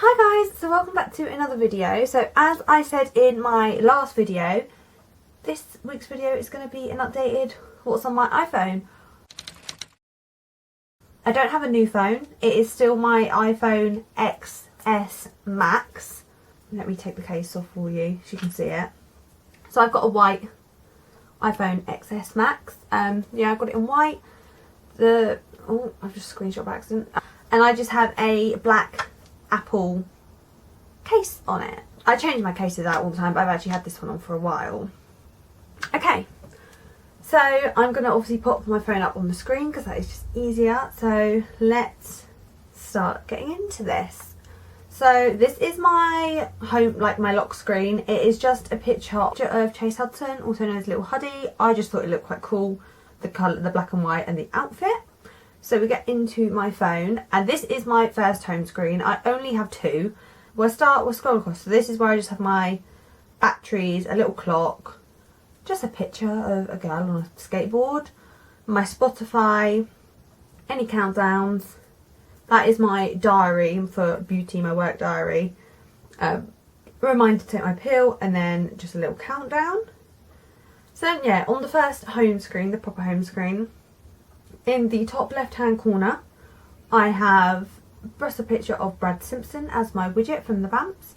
Hi guys, so welcome back to another video. So as I said in my last video, this week's video is going to be an updated what's on my iPhone. I don't have a new phone, it is still my iPhone XS Max. Let me take the case off for you so you can see it. So I've got a white iPhone XS Max, yeah, I've got it in white. I've just screenshot by accident. And I just have a black Apple case on it. I change my cases out all the time, but I've actually had this one on for a while. Okay, so I'm going to obviously pop my phone up on the screen because that is just easier. So let's start getting into this. So this is my home, like my lock screen. It is just a picture of Chase Hudson, also known as Little Huddy. I just thought it looked quite cool, the colour, the black and white and the outfit. So we get into my phone, and this is my first home screen. I only have two. We'll scroll across. So this is where I just have my batteries, a little clock, just a picture of a girl on a skateboard, my Spotify, any countdowns. That is my diary for beauty, my work diary. Reminder to take my pill, and then just a little countdown. So then, yeah, on the first home screen, the proper home screen, in the top left hand corner I have just a picture of Brad Simpson as my widget from the Vamps.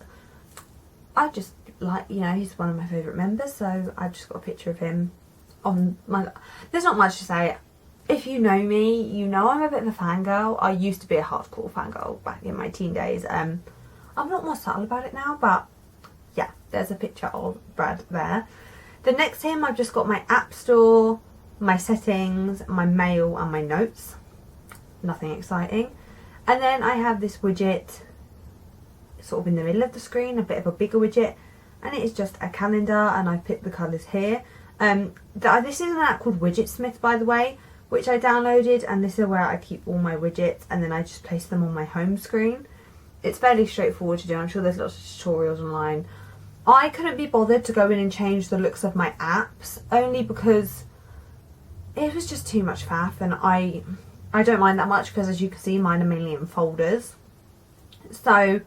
I just like, you know, he's one of my favourite members, so I've just got a picture of him on my... There's not much to say. If you know me, you know I'm a bit of a fangirl. I used to be a hardcore fangirl back in my teen days. I'm not more subtle about it now, but yeah, there's a picture of Brad there. Then next to him I've just got my App Store, my settings, my mail and my notes. Nothing exciting. And then I have this widget sort of in the middle of the screen, a bit of a bigger widget, and it is just a calendar, and I've picked the colours here. This is an app called Widgetsmith, by the way, which I downloaded, and this is where I keep all my widgets, and then I just place them on my home screen. It's fairly straightforward to do. I'm sure there's lots of tutorials online. I couldn't be bothered to go in and change the looks of my apps, only because it was just too much faff, and I don't mind that much because, as you can see, mine are mainly in folders. So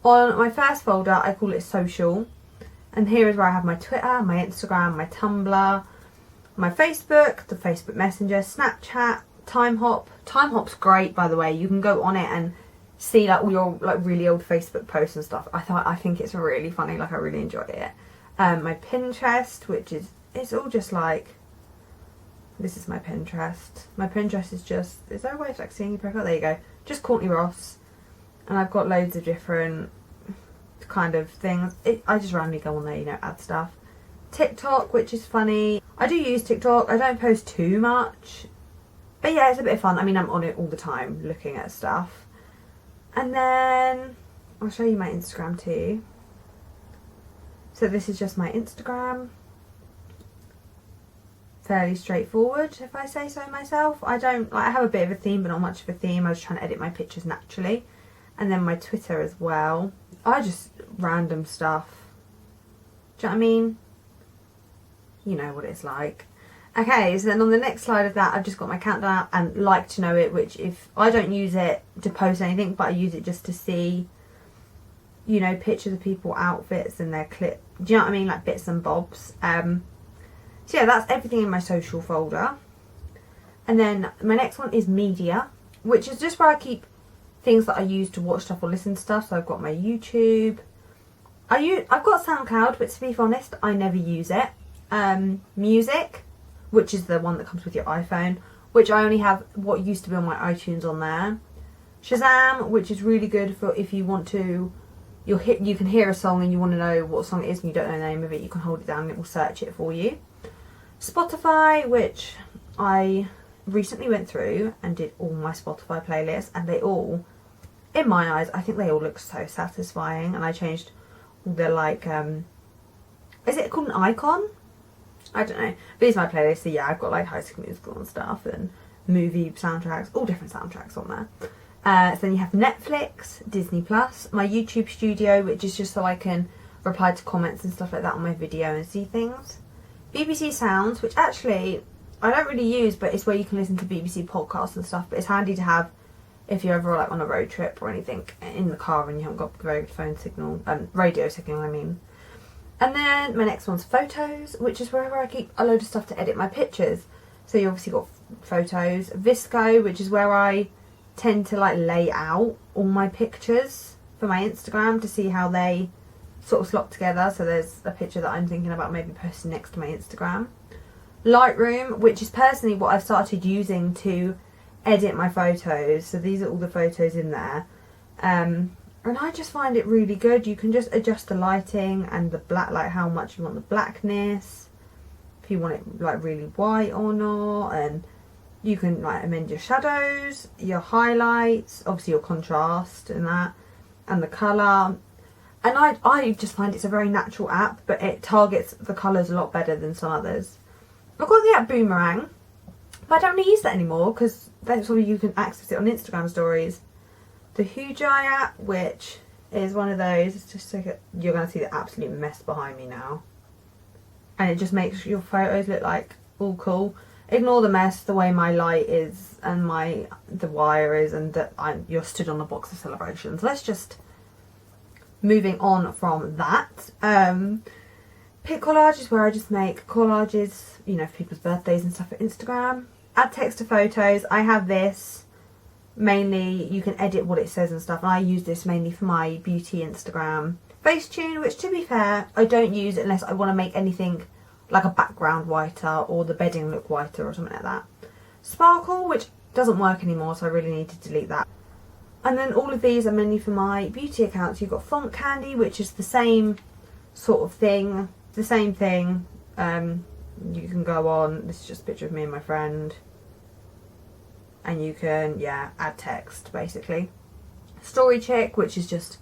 on my first folder I call it social, and here is where I have my Twitter, my Instagram, my Tumblr, my Facebook, the Facebook Messenger, Snapchat, Timehop. Timehop's great, by the way. You can go on it and see like all your like really old Facebook posts and stuff. I think it's really funny, like I really enjoy it. My Pinterest, which is, it's all just like, this is my Pinterest. My Pinterest is just, is there a way of like seeing your profile? There you go. Just Courtney Ross. And I've got loads of different kind of things. I just randomly go on there, you know, add stuff. TikTok, which is funny. I do use TikTok. I don't post too much. But yeah, it's a bit of fun. I mean, I'm on it all the time looking at stuff. And then I'll show you my Instagram too. So this is just my Instagram. Fairly straightforward, if I say so myself. I have a bit of a theme, but not much of a theme. I was trying to edit my pictures naturally. And then my Twitter as well. I just random stuff. Do you know what I mean? You know what it's like. Okay, so then on the next slide of that, I've just got my countdown and like to know it, which if I don't use it to post anything, but I use it just to see, you know, pictures of people, outfits and their clip. Do you know what I mean? Like bits and bobs. So yeah, that's everything in my social folder. And then my next one is media, which is just where I keep things that I use to watch stuff or listen to stuff. So I've got my YouTube. I've got SoundCloud, but to be honest, I never use it. Music, which is the one that comes with your iPhone, which I only have what used to be on my iTunes on there. Shazam, which is really good for if you want to, you can hear a song and you want to know what song it is and you don't know the name of it, you can hold it down and it will search it for you. Spotify, which I recently went through and did all my Spotify playlists, and they all, in my eyes, I think they all look so satisfying, and I changed all the like, is it called an icon? I don't know. But these are my playlists, so yeah, I've got like High School Musical and stuff, and movie soundtracks, all different soundtracks on there. So then you have Netflix, Disney Plus, my YouTube Studio, which is just so I can reply to comments and stuff like that on my video and see things. BBC Sounds, which actually I don't really use, but it's where you can listen to BBC podcasts and stuff, but it's handy to have if you're ever like on a road trip or anything in the car and you haven't got very good phone signal, radio signal I mean. And then my next one's photos, which is wherever I keep a load of stuff to edit my pictures. So you obviously got photos. VSCO, which is where I tend to like lay out all my pictures for my Instagram to see how they sort of slot together. So there's a picture that I'm thinking about maybe posting next to my Instagram. Lightroom, which is personally what I've started using to edit my photos. So these are all the photos in there. And I just find it really good. You can just adjust the lighting and the black, like how much you want the blackness, if you want it like really white or not, and you can like amend your shadows, your highlights, obviously your contrast and that, and the colour. And I just find it's a very natural app, but it targets the colours a lot better than some others. I've got the app Boomerang, but I don't really use that anymore because that's where you can access it on Instagram stories. The Hujai app, which is one of those, it's just like you're going to see the absolute mess behind me now. And it just makes your photos look like all cool. Ignore the mess, the way my light is and the wire is, and that you're stood on a box of celebrations. Let's just moving on from that. Pic collage is where I just make collages, you know, for people's birthdays and stuff for Instagram. Add text to photos. I have this. Mainly you can edit what it says and stuff, and I use this mainly for my beauty Instagram. Facetune, which to be fair I don't use unless I want to make anything like a background whiter or the bedding look whiter or something like that. Sparkle, which doesn't work anymore, so I really need to delete that. And then all of these are mainly for my beauty accounts. You've got Font Candy, which is the same sort of thing, the same thing. You can go on, this is just a picture of me and my friend, and you can, yeah, add text basically. Story Chick, which is just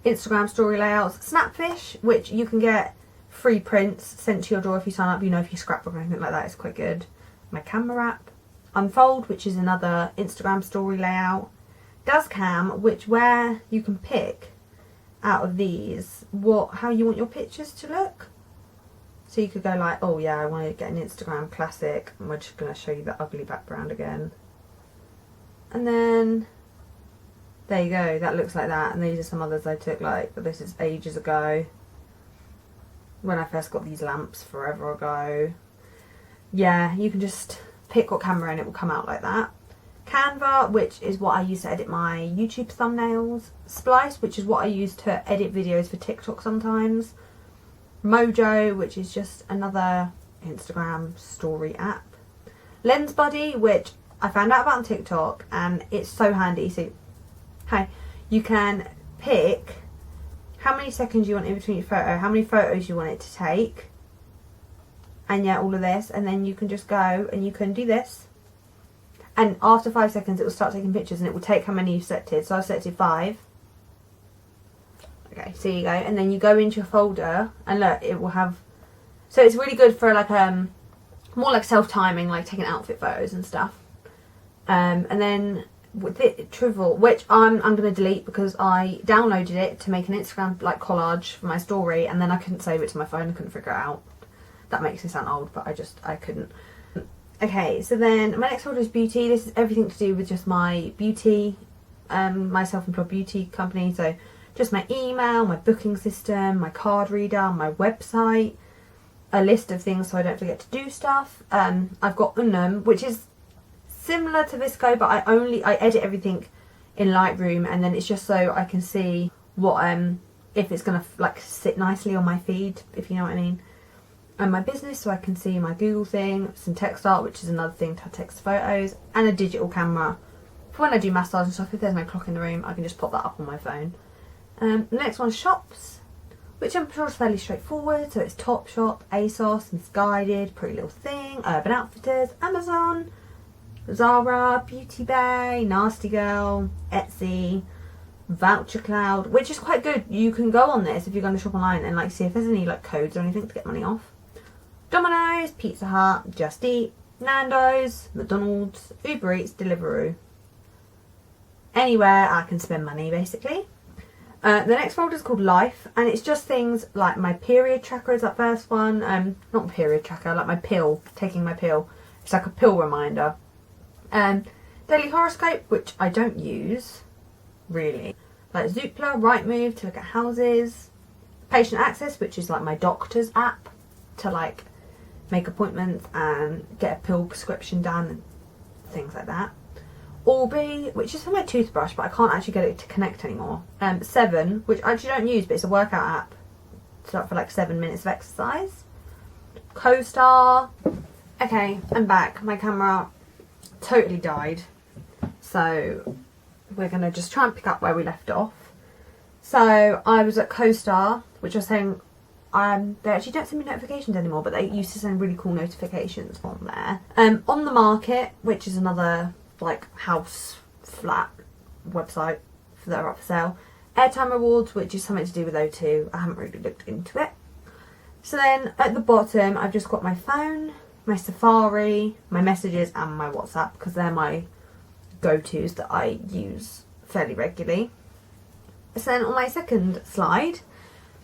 Instagram story layouts. Snapfish, which you can get free prints sent to your door if you sign up, you know, if you scrapbook or anything like that, it's quite good. My camera app. Unfold, which is another Instagram story layout. Dazcam, which where you can pick out of these how you want your pictures to look. So you could go like, oh yeah, I want to get an Instagram classic, and we're just going to show you the ugly background again. And then there you go, that looks like that. And these are some others I took, like this is ages ago when I first got these lamps forever ago. Yeah, you can just pick what camera and it will come out like that. Canva, which is what I use to edit my YouTube thumbnails. Splice, which is what I use to edit videos for TikTok sometimes. Mojo, which is just another Instagram story app. Lens Buddy, which I found out about on TikTok, and it's so handy. So, you can pick how many seconds you want in between each photo, how many photos you want it to take, and yeah, all of this, and then you can just go and you can do this, and after 5 seconds it will start taking pictures, and it will take how many you've selected. So I've selected 5. Okay, so you go, and then you go into your folder, and look, it will have, so it's really good for like more like self-timing, like taking outfit photos and stuff. And then with it, Trivial, which I'm going to delete because I downloaded it to make an Instagram like collage for my story, and then I couldn't save it to my phone. I couldn't figure it out. That makes me sound old, but I couldn't. Okay, so then my next folder is beauty. This is everything to do with just my beauty, my self-employed beauty company. So just my email, my booking system, my card reader, my website, a list of things so I don't forget to do stuff. I've got Unum, which is similar to VSCO, but I edit everything in Lightroom, and then it's just so I can see what if it's gonna like sit nicely on my feed, if you know what I mean. And my business, so I can see my Google thing, some text art, which is another thing to text photos, and a digital camera for when I do massage and stuff. If there's no clock in the room, I can just pop that up on my phone. The next one's shops, which I'm sure is fairly straightforward. So it's Topshop, ASOS, Missguided, Pretty Little Thing, Urban Outfitters, Amazon, Zara, Beauty Bay, Nasty Girl, Etsy, Voucher Cloud, which is quite good. You can go on this if you're going to shop online and like see if there's any like codes or anything to get money off. Domino's, Pizza Hut, Just Eat, Nando's, McDonald's, Uber Eats, Deliveroo. Anywhere I can spend money, basically. The next folder is called Life, and it's just things like my period tracker is that first one. Not period tracker, like my pill, taking my pill. It's like a pill reminder. Daily Horoscope, which I don't use, really. Like Zoopla, Rightmove to look at houses. Patient Access, which is like my doctor's app to like make appointments and get a pill prescription done and things like that. Orbi, which is for my toothbrush, but I can't actually get it to connect anymore. 7, which I actually don't use, but it's a workout app. So for like 7 minutes of exercise. CoStar. Okay, I'm back. My camera totally died. So we're going to just try and pick up where we left off. So I was at CoStar, which was saying they actually don't send me notifications anymore, but they used to send really cool notifications on there. On the Market, which is another like house flat website that are up for sale. Airtime Rewards, which is something to do with O2. I haven't really looked into it. So then at the bottom, I've just got my phone, my Safari, my messages, and my WhatsApp, because they're my go-tos that I use fairly regularly. So then on my second slide,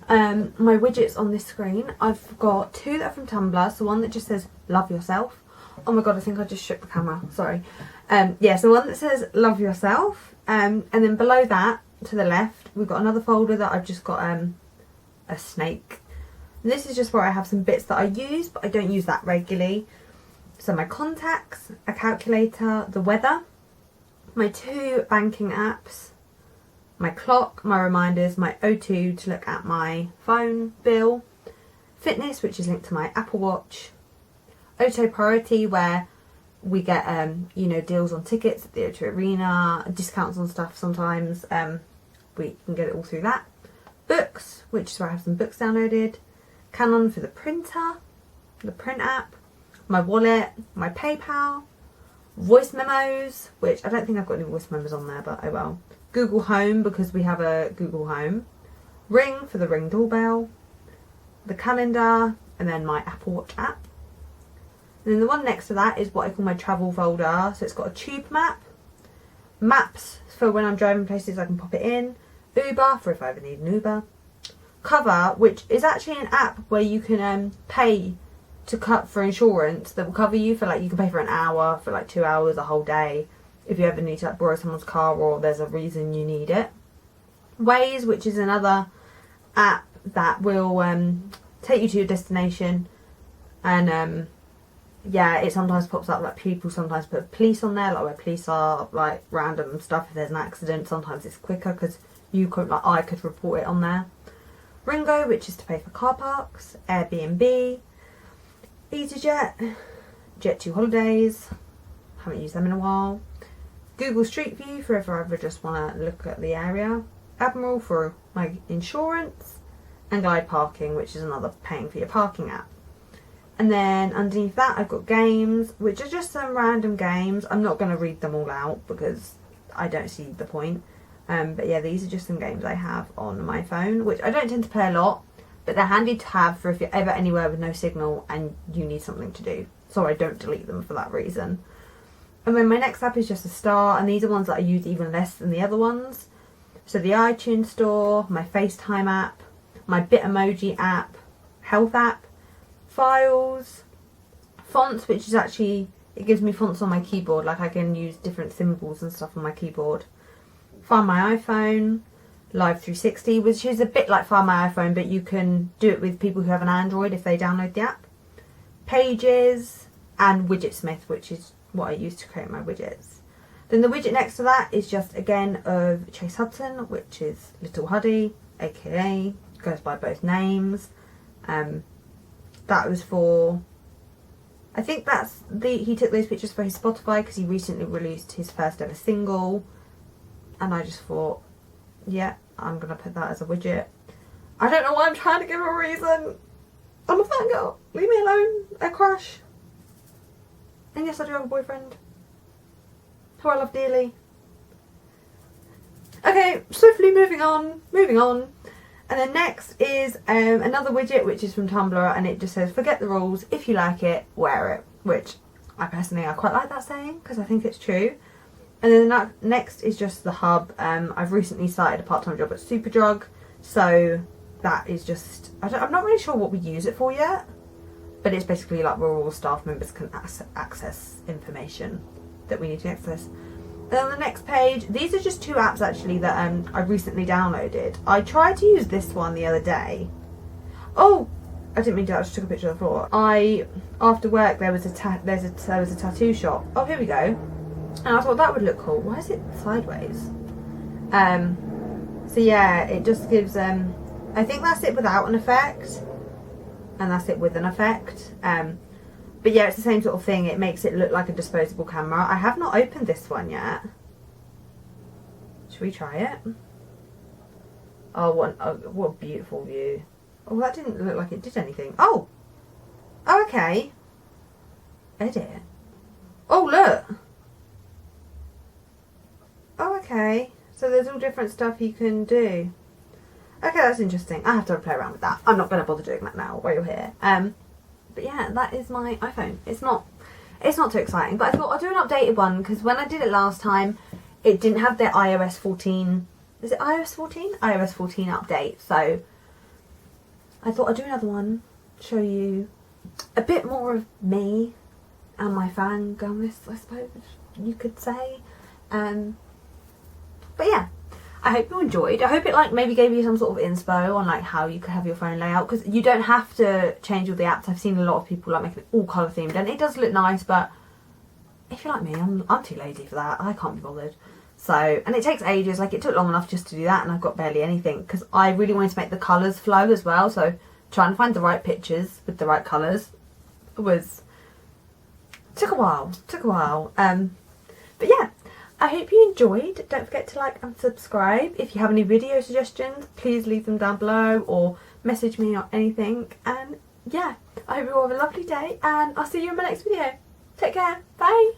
my widgets on this screen, I've got 2 that are from Tumblr. So one that just says love yourself. Oh my god, I think I just shook the camera, sorry. Yeah, so one that says love yourself, and then below that to the left we've got another folder that I've just got a snake. And this is just where I have some bits that I use, but I don't use that regularly. So my contacts, a calculator, the weather, my 2 banking apps, my clock, my reminders, my O2 to look at my phone bill, fitness, which is linked to my Apple Watch, Auto Priority, where we get you know, deals on tickets at the O2 Arena, discounts on stuff sometimes. We can get it all through that. Books, which is where I have some books downloaded. Canon for the printer, the print app, my wallet, my PayPal, voice memos, which I don't think I've got any voice memos on there, but oh well. Google Home, because we have a Google Home. Ring for the Ring doorbell, the calendar, and then my Apple Watch app. And then the one next to that is what I call my travel folder. So it's got a tube map, maps for when I'm driving places I can pop it in, Uber for if I ever need an Uber, Cover, which is actually an app where you can pay to cut for insurance that will cover you for like, you can pay for an hour, for like 2 hours, a whole day, if you ever need to like borrow someone's car or there's a reason you need it. Waze, which is another app that will take you to your destination, and yeah, it sometimes pops up like people sometimes put police on there, like where police are, like random stuff if there's an accident. Sometimes it's quicker because you could, like I could report it on there. Ringo, which is to pay for car parks, Airbnb, EasyJet, Jet2 Holidays, haven't used them in a while, Google Street View for if I ever just want to look at the area, Admiral for my insurance, and Glide Parking, which is another paying for your parking app. And then underneath that I've got games, which are just some random games. I'm not going to read them all out because I don't see the point. But yeah, these are just some games I have on my phone, which I don't tend to play a lot, but they're handy to have for if you're ever anywhere with no signal and you need something to do. So I don't delete them for that reason. And then my next app is just a Star, and these are ones that I use even less than the other ones. So the iTunes Store, my FaceTime app, my Bitmoji app, Health app, Files, Fonts, which is actually, it gives me fonts on my keyboard, like I can use different symbols and stuff on my keyboard. Find My iPhone, Live 360, which is a bit like Find My iPhone, but you can do it with people who have an Android if they download the app. Pages, and Widgetsmith, which is what I use to create my widgets. Then the widget next to that is just again of Chase Hudson, which is Little Huddy, aka, goes by both names. That was for, I think that's he took those pictures for his Spotify because he recently released his first ever single, and I just thought, yeah, I'm gonna put that as a widget. I don't know why I'm trying to give a reason. I'm a fangirl. Leave me alone. A crush. And yes, I do have a boyfriend who I love dearly. Okay, swiftly moving on. And then next is another widget, which is from Tumblr, and it just says, forget the rules, if you like it, wear it. Which I quite like that saying, because I think it's true. And then that next is just the hub. I've recently started a part-time job at Superdrug, so that is just, I'm not really sure what we use it for yet, but it's basically like where all staff members can access information that we need to access. Then on the next page, these are just 2 apps actually that I recently downloaded. I tried to use this one the other day. Oh, I didn't mean to. I just took a picture of the floor. After work there was a tattoo shop. Oh, here we go. And I thought that would look cool. Why is it sideways? So yeah, it just gives I think that's it without an effect, and that's it with an effect. But yeah, it's the same sort of thing. It makes it look like a disposable camera. I have not opened this one yet. Should we try it? Oh, what a beautiful view. Oh, that didn't look like it did anything. Oh! Oh, okay. Edit. Oh, look! Oh, okay. So there's all different stuff you can do. Okay, that's interesting. I have to play around with that. I'm not going to bother doing that now while you're here. But yeah, that is my iPhone. It's not too exciting, but I thought I'll do an updated one because when I did it last time, it didn't have the iOS 14. Is it iOS 14? iOS 14 update. So I thought I'd do another one, show you a bit more of me and my fangirlness, I suppose you could say. But yeah, I hope you enjoyed. I hope it maybe gave you some sort of inspo on how you could have your phone layout, because you don't have to change all the apps. I've seen a lot of people making it all colour themed, and it does look nice, but if you're like me, I'm too lazy for that. I can't be bothered. So, and it takes ages. It took long enough just to do that, and I've got barely anything because I really wanted to make the colours flow as well. So trying to find the right pictures with the right colours took a while. But yeah, I hope you enjoyed. Don't forget to like and subscribe. If you have any video suggestions, please leave them down below or message me or anything. And yeah, I hope you all have a lovely day, and I'll see you in my next video. Take care. Bye.